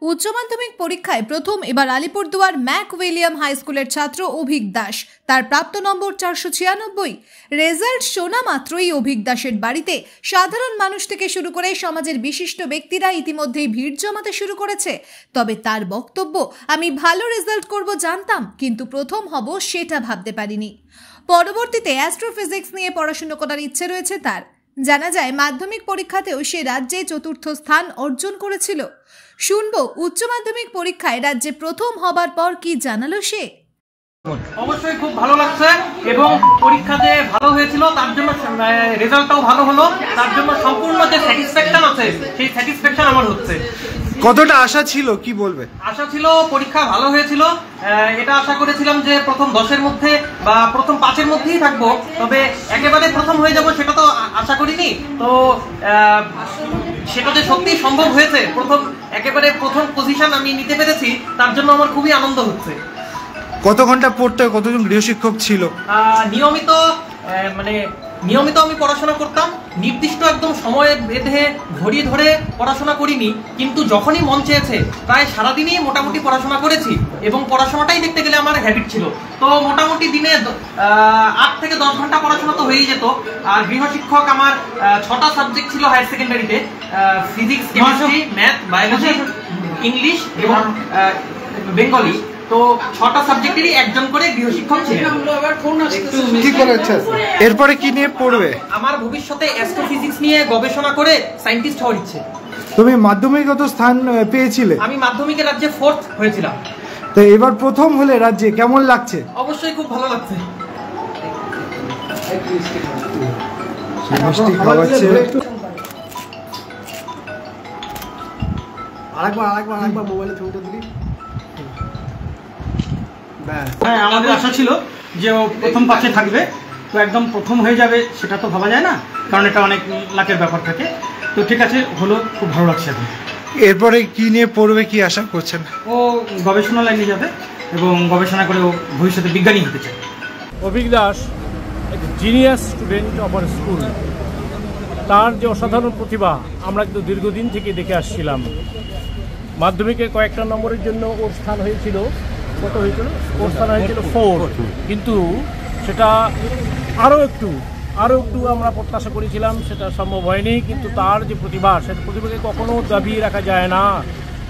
উচ্চ মাধ্যমিক পরীক্ষায় প্রথম এবার আলিপুরদুয়ার ম্যাক উইলিয়াম হাই স্কুলের ছাত্র অভিক দাস। তার প্রাপ্ত নম্বর 496। রেজাল্ট শোনা মাত্রই অভিক দাসের বাড়িতে সাধারণ মানুষ থেকে শুরু করে সমাজের বিশিষ্ট ব্যক্তিরা ইতিমধ্যেই ভিড় জমাতে শুরু করেছে। তবে তার বক্তব্য, আমি ভালো রেজাল্ট করব জানতাম, কিন্তু প্রথম হব সেটা ভাবতে পারিনি। পরবর্তীতে অ্যাস্ট্রোফিজিক্স নিয়ে পড়াশোনা করার ইচ্ছে রয়েছে তার। জানা যায় মাধ্যমিক পরীক্ষাতেও সে রাজ্যে চতুর্থ স্থান অর্জন করেছিল। শুনবো উচ্চ মাধ্যমিক পরীক্ষায় রাজ্যে প্রথম হবার পর কি জানালো সে। অবশ্যই খুব ভালো লাগছে এবং পরীক্ষাতে ভালো হয়েছিল, তার জন্য রেজাল্টটাও ভালো হলো, তার জন্য সম্পূর্ণ যে স্যাটিসফ্যাকশন আছে সেই স্যাটিসফ্যাকশন আমার হচ্ছে। কতটা আশা ছিল, কি বলবে? আশা ছিল পরীক্ষা ভালো হয়েছিল, এটা আশা করেছিলাম যে প্রথম 10-এর মধ্যে বা প্রথম 5-এর মধ্যেই থাকবো, তবে একেবারে প্রথম হয়ে যাব সেটা তো আশা করিনি। তো সেটা যে সত্যি সম্ভব হয়েছে, একেবারে প্রথম পজিশন আমি নিতে পেরেছি, তার জন্য আমার খুবই আনন্দ হচ্ছে। কত ঘন্টা পড়তে, কতজন গৃহশিক্ষক ছিল? নিয়মিত আমি পড়াশোনা করতাম, নির্দিষ্ট একদম সময় বেঁধে ঘড়ি ধরে পড়াশোনা করিনি, কিন্তু যখনই মন চেয়েছে প্রায় সারাদিনই মোটামুটি পড়াশোনা করেছি এবং পড়াশোনাটাই দেখতে গেলে আমার হ্যাবিট ছিল। তো মোটামুটি দিনে 8 থেকে 10 ঘন্টা পড়াশোনা তো হয়েই যেত। আর গৃহশিক্ষক আমার 6টা সাবজেক্ট ছিল হায়ার সেকেন্ডারিতে, physics, chemistry, math, biology, English এবং বেঙ্গলি। তো 6টা সাবজেক্টেরই একজন করে গৃহশিক্ষক ছিলেন। কি করেছে এরপরে, কি নিয়ে পড়বে? আমার ভবিষ্যতে অ্যাস্ট্রোফিজিক্স নিয়ে গবেষণা করে সায়েন্টিস্ট হওয়ার ইচ্ছে। তুমি মাধ্যমিকগত স্থান পেয়েছিলে? আমি মাধ্যমিকে রাজ্যে 4th হয়েছিলাম। তো এবার প্রথম হলে রাজ্যে, কেমন লাগছে? অবশ্যই খুব ভালো লাগছে। মিষ্টি খাওয়াচ্ছে। আরেকবার মোবাইলে ছবিটা দিলি। হ্যাঁ, আমাদের আশা ছিল যে ও প্রথম 5-এ থাকবে, তো একদম প্রথম হয়ে যাবে সেটা তো ভাবা যায় না, কারণ এটা অনেক লাকের ব্যাপার থাকে। তো ঠিক আছে, হলো, খুব ভালো লাগছে এখন। এরপরে কি নিয়ে পড়বে, কি আশা করছেন? ও গবেষণা লাইনে যাবে এবং গবেষণা করে ও ভবিষ্যতে বিজ্ঞানী হতে চায়। অভিক দাস এক genius student of our school. তার যে অসাধারণ প্রতিভা আমরা কিন্তু দীর্ঘদিন থেকে দেখে আসছিলাম। মাধ্যমিকে কয়েকটা নম্বরের জন্য ওর স্থান হয়েছিল, কত হয়েছিল? ওর স্থান হয়েছিল 4, কিন্তু সেটা আরও একটু আমরা প্রত্যাশা করেছিলাম, সেটা সম্ভব হয়নি। কিন্তু তার যে প্রতিভা, সেটা প্রতিভাকে কখনো দাবিয়ে রাখা যায় না।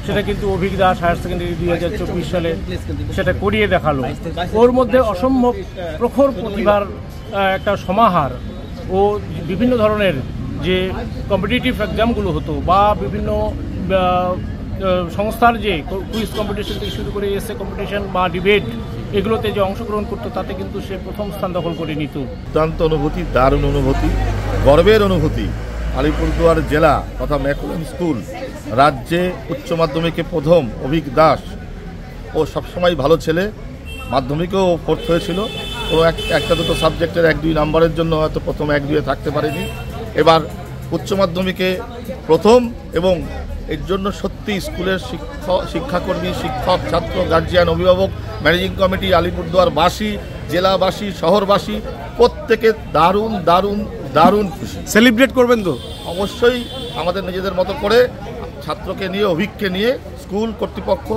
সেটা কিন্তু অভিক দাস হায়ার সেকেন্ডারি 2024 সালে সেটা করিয়ে দেখালো। ওর মধ্যে অসম্ভব প্রখর প্রতিভার একটা সমাহার। ও বিভিন্ন ধরনের যে কম্পিটিটিভ এক্সামগুলো হতো বা বিভিন্ন সংস্থার যে কুইজ কম্পিটিশন থেকে শুরু করে এসে কম্পিটিশন বা ডিবেট, এগুলোতে যে অংশগ্রহণ করতো, তাতে কিন্তু সে প্রথম স্থান দখল করে নিত। দুর্দান্ত অনুভূতি, দারুণ অনুভূতি, গর্বের অনুভূতি। আলিপুরদুয়ার জেলা তথা ম্যাক উইলিয়াম স্কুল রাজ্যে উচ্চ মাধ্যমিকে প্রথম অভিক দাস। ও সবসময় ভালো ছেলে, মাধ্যমিকেও 4th হয়েছিল। ও একটা দুটো সাবজেক্টের 1-2 নাম্বারের জন্য হয়তো প্রথম 1-2-এ থাকতে পারেনি। এবার উচ্চ মাধ্যমিকে প্রথম, এবং এর জন্য সত্যি স্কুলের শিক্ষাকর্মী, শিক্ষক, ছাত্র, গার্জিয়ান, অভিভাবক, ম্যানেজিং কমিটি, আলিপুরদুয়ারবাসী, জেলাবাসী, শহরবাসী প্রত্যেকে দারুণ দারুণ দারুণ খুশি। সেলিব্রেট করবেন তো? অবশ্যই আমাদের নিজেদের মতো করে ছাত্রকে নিয়ে, অভিজ্ঞকে নিয়ে স্কুল কর্তৃপক্ষ,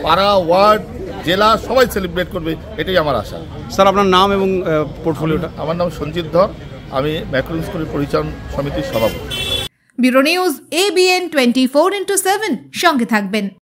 পাড়া, ওয়ার্ড, জেলা সবাই সেলিব্রেট করবে, এটাই আমার আশা। স্যার, আপনার নাম এবং পোর্টফোলিওটা? আমার নাম সঞ্জিত ধর, আমি ম্যাক উইলিয়াম স্কুলের পরিচালন সমিতির সভাপতি। ব্যুরো নিউজ ABN 24x7 সঙ্গে থাকবেন।